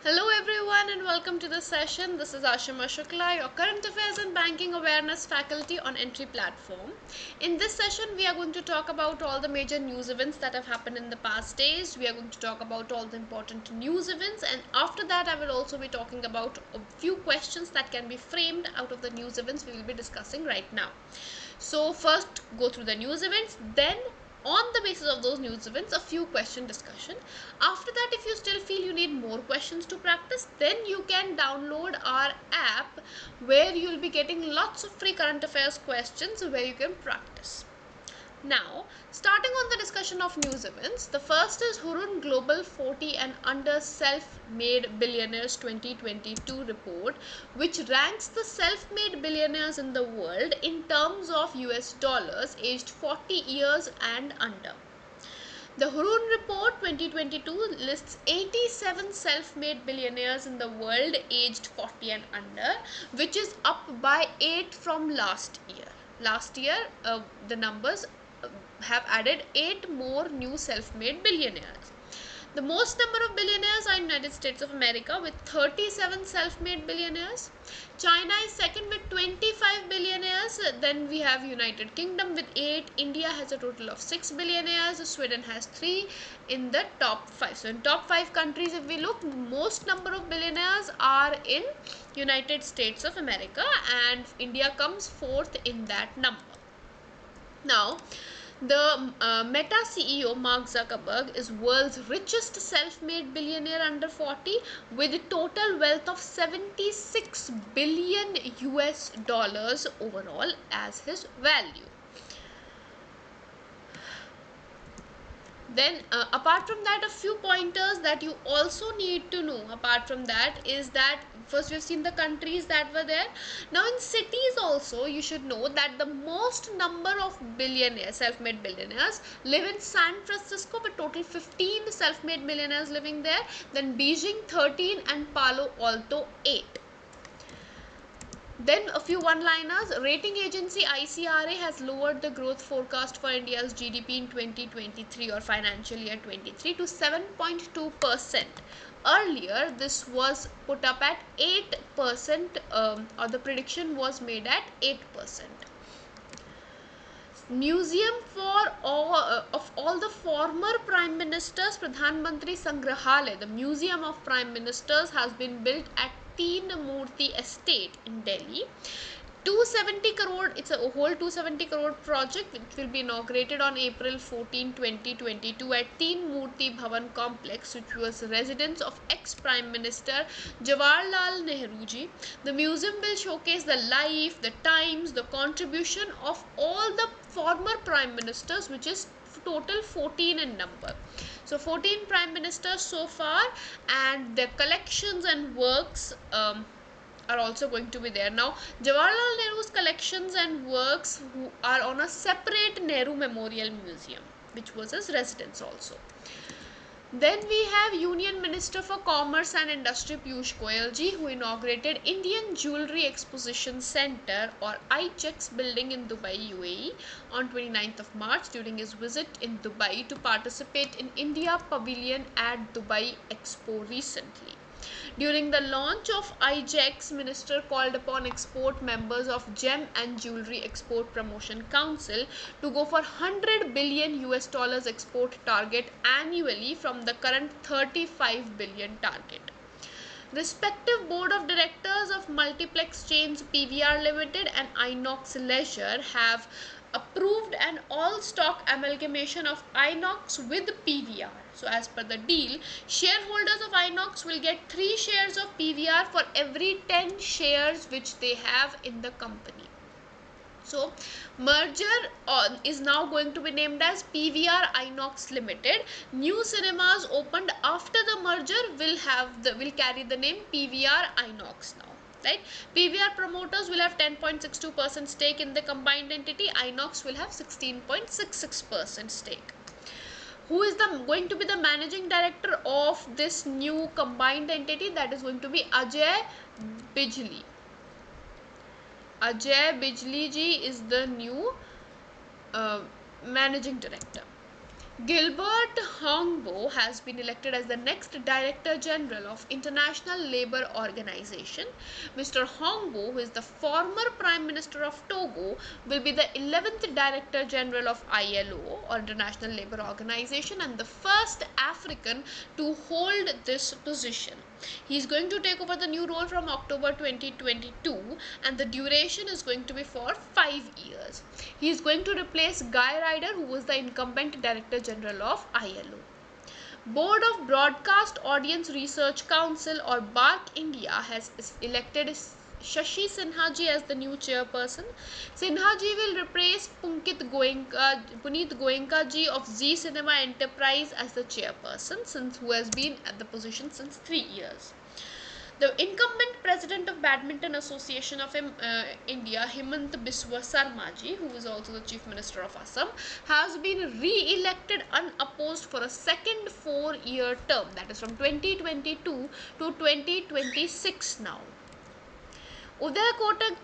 Hello everyone and welcome to the session. This is Ashima Shukla, your Current Affairs and Banking Awareness faculty on Entri platform. In this session, we are going to talk about all the major news events that have happened in the past days. We are going to talk about all the important news events, and after that I will also be talking about a few questions that can be framed out of the news events we will be discussing right now. So first go through the news events, then on the basis of those news events a few question discussion. After that, if you still feel you need more questions to practice, then you can download our app where you will be getting lots of free current affairs questions where you can practice. Now, starting on the discussion of news events, the first is Hurun Global 40 and Under Self-Made Billionaires 2022 report, which ranks the self-made billionaires in the world in terms of US dollars aged 40 years and under. The Hurun Report 2022 lists 87 self-made billionaires in the world aged 40 and under, which is up by 8 from last year. Last year, the numbers have added 8 more new self-made billionaires. The most number of billionaires are in United States of America with 37 self-made billionaires. China is second with 25 billionaires. Then we have United Kingdom with 8. India has a total of 6 billionaires. Sweden has 3 in the top 5. So in top 5 countries, if we look, most number of billionaires are in United States of America, and India comes 4th in that number. Now, the Meta CEO Mark Zuckerberg is world's richest self-made billionaire under 40 with a total wealth of 76 billion US dollars overall as his value. Then apart from that, a few pointers that you also need to know apart from that is that first we've seen the countries that were there. Now in cities also you should know that the most number of billionaires, self-made billionaires, live in San Francisco with total 15 self-made millionaires living there. Then Beijing 13 and Palo Alto 8. Then a few one-liners. Rating agency ICRA has lowered the growth forecast for India's GDP in 2023 or financial year 23 to 7.2%. Earlier, this was put up at 8%, or the prediction was made at 8%. Museum for of all the former prime ministers, Pradhan Mantri Sangrahalaya, the Museum of Prime Ministers, has been built at Teen Murti Estate in Delhi. 270 crore, it's a whole 270 crore project which will be inaugurated on April 14, 2022 at Teen Murti Bhavan complex, which was residence of ex-Prime Minister Jawaharlal Nehru ji. The museum will showcase the life, the times, the contribution of all the former Prime Ministers, which is total 14 in number. So 14 Prime Ministers so far, and their collections and works are also going to be there. Now, Jawaharlal Nehru's collections and works are on a separate Nehru Memorial Museum, which was his residence also. Then we have Union Minister for Commerce and Industry Piyush Goyal ji, who inaugurated Indian Jewelry Exposition Center or ICHEX building in Dubai, UAE on 29th of March during his visit in Dubai to participate in India Pavilion at Dubai Expo recently. During the launch of IJEX, Minister called upon export members of Gem and Jewelry Export Promotion Council to go for 100 billion US dollars export target annually from the current 35 billion target. Respective board of directors of multiplex chains PVR Limited and Inox Leisure have approved an all-stock amalgamation of Inox with PVR. So as per the deal, shareholders of Inox will get 3 shares of PVR for every 10 shares which they have in the company. So merger is now going to be named as PVR Inox Limited. New cinemas opened after the merger will carry the name PVR Inox now. Right? PVR promoters will have 10.62% stake in the combined entity. Inox will have 16.66% stake. Who is going to be the managing director of this new combined entity? That is going to be Ajay Bijli. Ajay Bijli ji is the new managing director. Gilbert Hongbo has been elected as the next Director General of International Labour Organization. Mr. Hongbo, who is the former Prime Minister of Togo, will be the 11th Director General of ILO, or International Labour Organization, and the first African to hold this position. He is going to take over the new role from October 2022, and the duration is going to be for 5 years. He is going to replace Guy Ryder, who was the incumbent Director General of ILO. Board of Broadcast Audience Research Council, or BARC India, has elected Shashi Sinha ji as the new chairperson. Sinha ji will replace Puneet Goenka ji of Zee Cinema Enterprise as the chairperson, who has been at the position since 3 years. The incumbent president of Badminton Association of India, Himant Biswa Sarma ji, who is also the Chief Minister of Assam, has been re-elected unopposed for a second 4-year term, that is from 2022 to 2026 now. Uday Kotak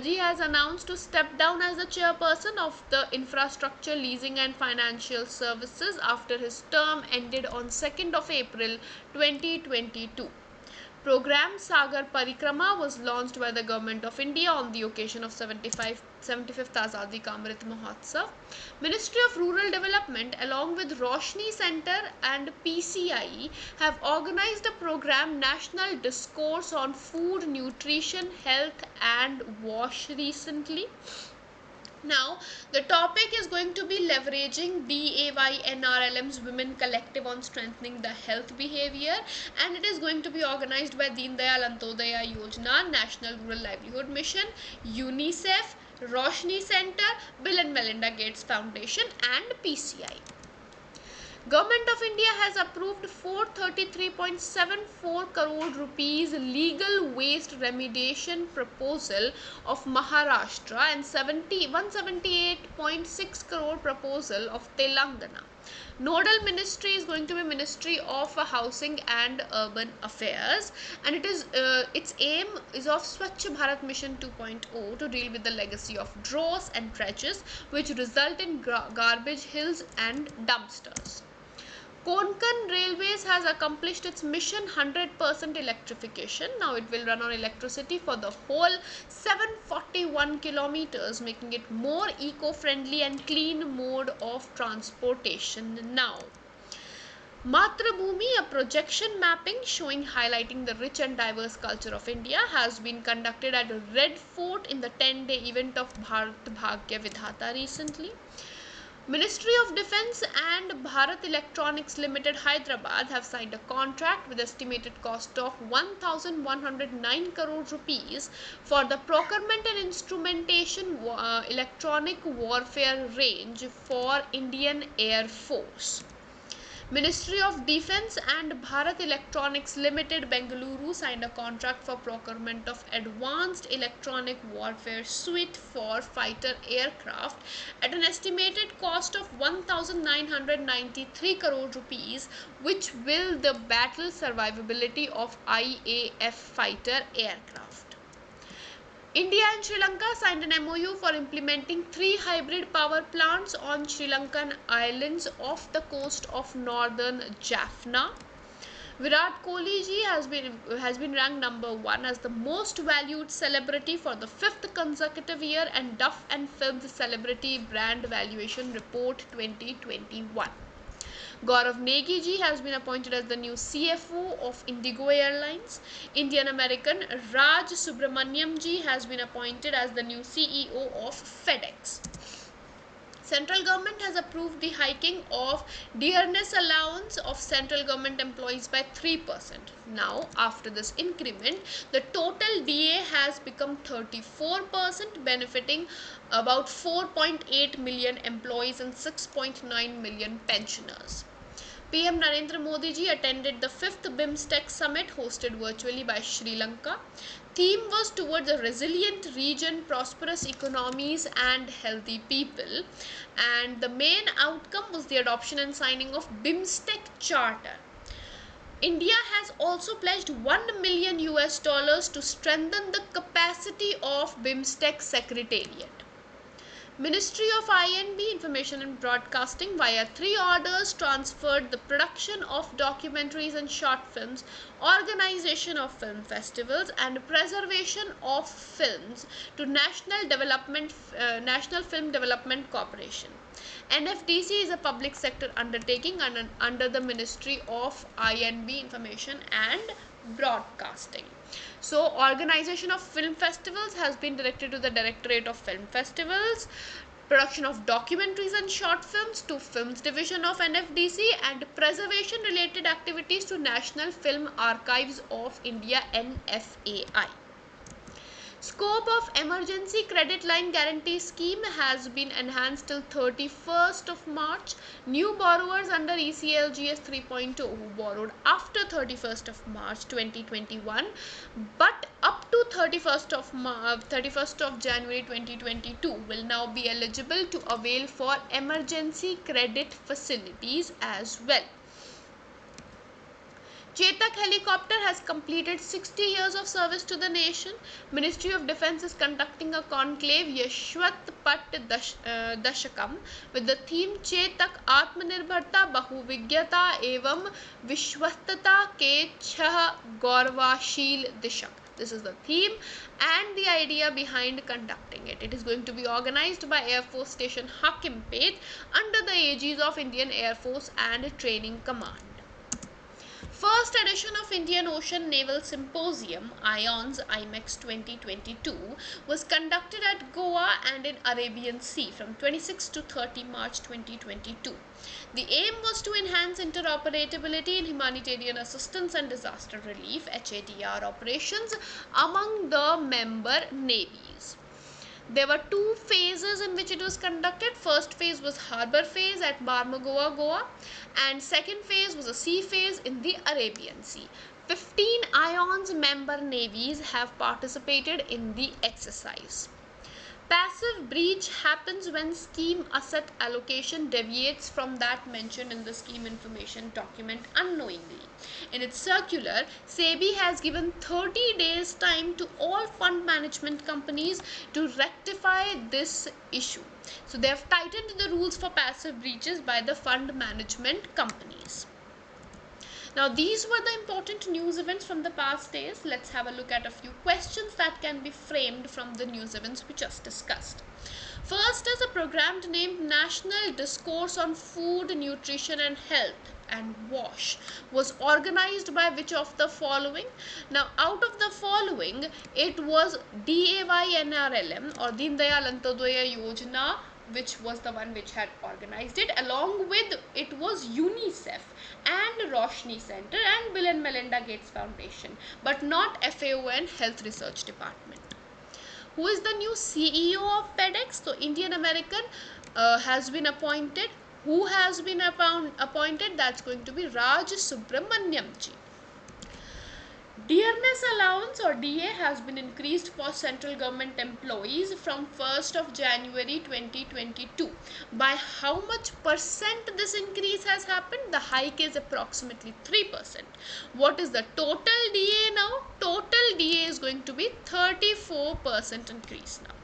ji has announced to step down as the chairperson of the Infrastructure, Leasing and Financial Services after his term ended on 2nd of April 2022. Program Sagar Parikrama was launched by the Government of India on the occasion of 75th Azadi Ka Amrit Mahotsav. Ministry of Rural Development along with Roshni Center and PCI have organized a program, National Discourse on Food, Nutrition, Health and Wash recently. Now, the topic is going to be leveraging BAYNRLM's Women Collective on Strengthening the Health Behavior, and it is going to be organized by Deen Dayal Antyodaya Yojana, National Rural Livelihood Mission, UNICEF, Roshni Center, Bill and Melinda Gates Foundation and PCI. Government of India has approved 433.74 crore rupees legal waste remediation proposal of Maharashtra and 178.6 crore proposal of Telangana. Nodal ministry is going to be Ministry of Housing and Urban Affairs, and its aim is of Swachh Bharat Mission 2.0 to deal with the legacy of dross and dredges which result in garbage hills and dumpsters. Konkan Railways has accomplished its mission 100% electrification. Now it will run on electricity for the whole 741 kilometers, making it more eco-friendly and clean mode of transportation now. Matrabhumi, a projection mapping highlighting the rich and diverse culture of India, has been conducted at Red Fort in the 10-day event of Bharat Bhagya Vidhata recently. Ministry of Defence and Bharat Electronics Limited Hyderabad have signed a contract with estimated cost of 1,109 crore rupees for the procurement and instrumentation electronic warfare range for Indian Air Force. Ministry of Defence and Bharat Electronics Limited Bengaluru signed a contract for procurement of advanced electronic warfare suite for fighter aircraft at an estimated cost of 1,993 crore rupees, which will the battle survivability of IAF fighter aircraft. India and Sri Lanka signed an MOU for implementing 3 hybrid power plants on Sri Lankan islands off the coast of northern Jaffna. Virat Kohli ji has been ranked number 1 as the most valued celebrity for the 5th consecutive year and Duff and Films Celebrity Brand Valuation Report 2021. Gaurav Negi ji has been appointed as the new CFO of Indigo Airlines. Indian American Raj Subramaniam ji has been appointed as the new CEO of FedEx. Central government has approved the hiking of dearness allowance of central government employees by 3%. Now, after this increment, the total DA has become 34%, benefiting about 4.8 million employees and 6.9 million pensioners. PM Narendra Modi ji attended the 5th BIMSTEC summit hosted virtually by Sri Lanka. Theme was towards a resilient region, prosperous economies and healthy people, and the main outcome was the adoption and signing of BIMSTEC Charter. India has also pledged $1 million to strengthen the capacity of BIMSTEC Secretariat. Ministry of INB, Information and Broadcasting, via 3 orders transferred the production of documentaries and short films, organization of film festivals and preservation of films to National Film Development Corporation. NFDC is a public sector undertaking under the Ministry of INB, Information and Broadcasting. So, organization of film festivals has been directed to the Directorate of Film Festivals, production of documentaries and short films to Films Division of NFDC, and preservation related activities to National Film Archives of India, NFAI. Scope of Emergency Credit Line Guarantee Scheme has been enhanced till 31st of March. New borrowers under ECLGS 3.0 who borrowed after 31st of March 2021 but up to 31st of January 2022 will now be eligible to avail for emergency credit facilities as well. Chetak helicopter has completed 60 years of service to the nation. Ministry of Defence is conducting a conclave Yashwat Pat Dashakam with the theme Chetak Atmanirbharta Bahuvigyata Evam Vishwastata Ke Chah Gaurvashil Dishak. This is the theme and the idea behind conducting it. It is going to be organized by Air Force Station Hakimpet under the aegis of Indian Air Force and Training Command. First edition of Indian Ocean Naval Symposium, IONS IMEX 2022, was conducted at Goa and in Arabian Sea from 26 to 30 March 2022. The aim was to enhance interoperability in humanitarian assistance and disaster relief (HADR) operations among the member navies. There were 2 phases in which it was conducted. First phase was harbour phase at Barmagoa, Goa, and second phase was a sea phase in the Arabian Sea. 15 IONS member navies have participated in the exercise. Passive breach happens when scheme asset allocation deviates from that mentioned in the scheme information document unknowingly. In its circular, SEBI has given 30 days time to all fund management companies to rectify this issue. So they have tightened the rules for passive breaches by the fund management companies. Now these were the important news events from the past days. Let's have a look at a few questions that can be framed from the news events we just discussed. First is a program named National Discourse on Food, Nutrition and Health and WASH was organized by which of the following? Now out of the following, it was DAYNRLM or Deen Dayal Antyodaya Yojana, which was the one which had organized it. Along with it was UNICEF and Roshni Center and Bill and Melinda Gates Foundation, but not FAO and Health Research Department. Who is the new CEO of FedEx? So Indian American has been appointed. Who has been appointed? That's going to be Raj Subramanyam ji. Dearness allowance or DA has been increased for central government employees from 1st of January 2022. By how much percent this increase has happened? The hike is approximately 3%. What is the total DA now? Total DA is going to be 34% increase now.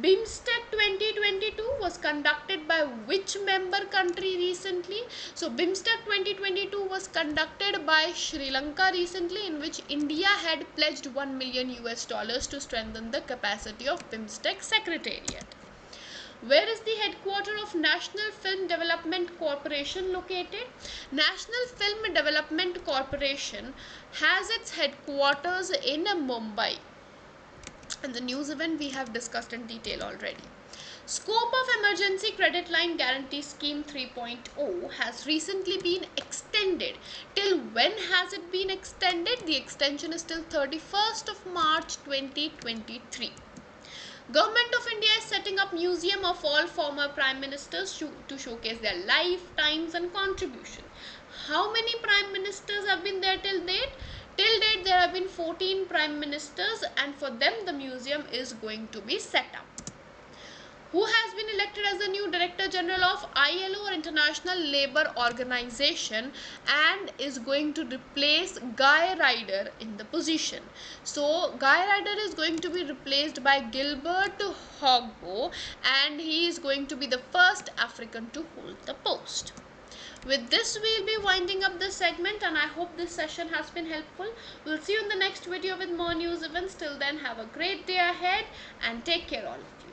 BIMSTEC 2022 was conducted by which member country recently? So BIMSTEC 2022 was conducted by Sri Lanka recently, in which India had pledged $1 million to strengthen the capacity of BIMSTEC Secretariat. Where is the headquarters of National Film Development Corporation located? National Film Development Corporation has its headquarters in Mumbai. And the news event we have discussed in detail already. Scope of Emergency Credit Line Guarantee Scheme 3.0 has recently been extended. Till when has it been extended? The extension is till 31st of March 2023. Government of India is setting up museum of all former prime ministers to showcase their lifetimes and contribution. How many prime ministers have been there till date? Till date there have been 14 prime ministers, and for them the museum is going to be set up. Who has been elected as the new Director General of ILO or International Labour Organization and is going to replace Guy Ryder in the position. So Guy Ryder is going to be replaced by Gilbert Hogbo, and he is going to be the first African to hold the post. With this, we'll be winding up this segment, and I hope this session has been helpful. We'll see you in the next video with more news events. Till then, have a great day ahead and take care all of you.